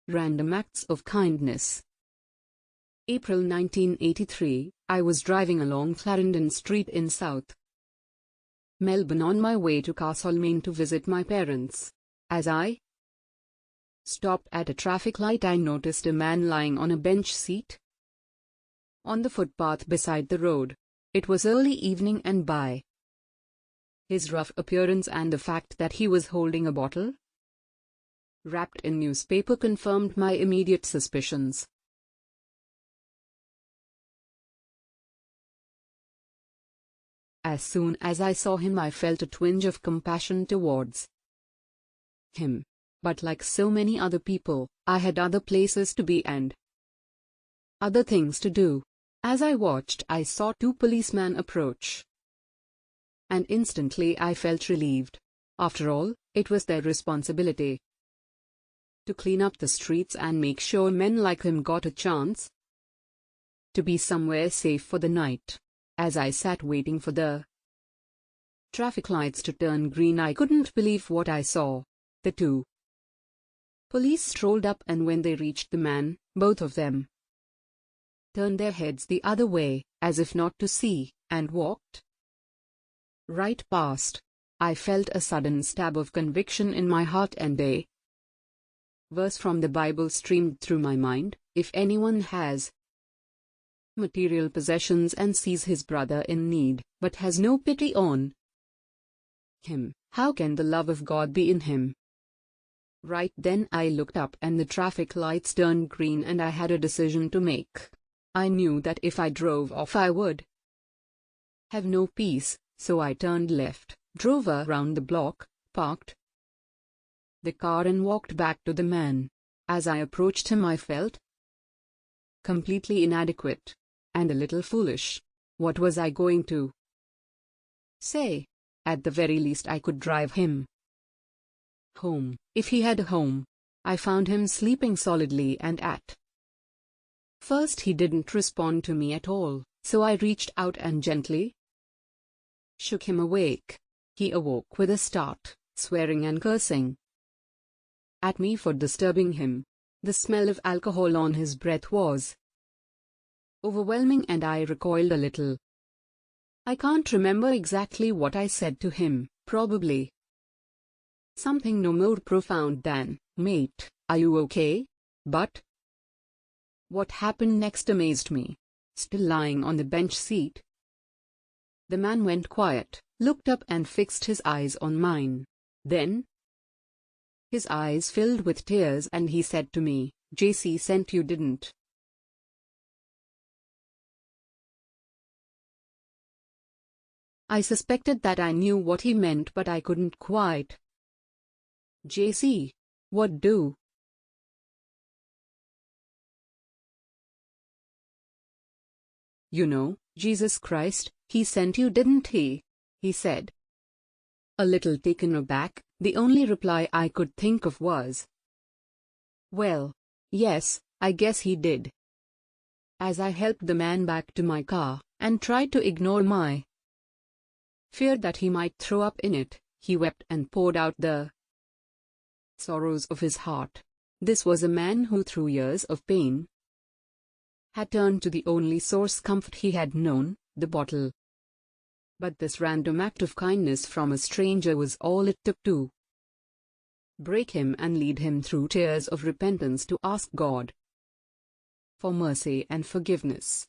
Random acts of kindness. April 1983, I was driving along Clarendon Street in South Melbourne on my way to Castlemaine to visit my parents. As I stopped at a traffic light, I noticed a man lying on a bench seat on the footpath beside the road. It was early evening, and by his rough appearance and the fact that he was holding a bottle wrapped in newspaper confirmed my immediate suspicions. As soon as I saw him, I felt a twinge of compassion towards him. But like so many other people, I had other places to be and other things to do. As I watched, I saw two policemen approach, and instantly I felt relieved. After all, it was their responsibility to clean up the streets and make sure men like him got a chance to be somewhere safe for the night. As I sat waiting for the traffic lights to turn green, I couldn't believe what I saw. The two police strolled up, and when they reached the man, both of them turned their heads the other way, as if not to see, and walked right past. I felt a sudden stab of conviction in my heart, and a verse from the Bible streamed through my mind. If anyone has material possessions and sees his brother in need, but has no pity on him, how can the love of God be in him? Right then I looked up, and the traffic lights turned green, and I had a decision to make. I knew that if I drove off I would have no peace, so I turned left, drove around the block, parked the car, and walked back to the man. As I approached him, I felt completely inadequate and a little foolish. What was I going to say? At the very least, I could drive him home, if he had a home. I found him sleeping solidly, and at first he didn't respond to me at all, so I reached out and gently shook him awake. He awoke with a start, swearing and cursing at me for disturbing him. The smell of alcohol on his breath was overwhelming, and I recoiled a little. I can't remember exactly what I said to him, probably something no more profound than, "Mate, are you okay?" But what happened next amazed me. Still lying on the bench seat, the man went quiet, looked up, and fixed his eyes on mine. Then his eyes filled with tears, and he said to me, "JC sent you, didn't?" I suspected that I knew what he meant, but I couldn't quite. "JC, what do?" "You know, Jesus Christ, he sent you, didn't he?" he said. A little taken aback, the only reply I could think of was, "Well, yes, I guess he did." As I helped the man back to my car, and tried to ignore my fear that he might throw up in it, he wept and poured out the sorrows of his heart. This was a man who, through years of pain, had turned to the only source comfort he had known, the bottle. But this random act of kindness from a stranger was all it took to break him and lead him through tears of repentance to ask God for mercy and forgiveness.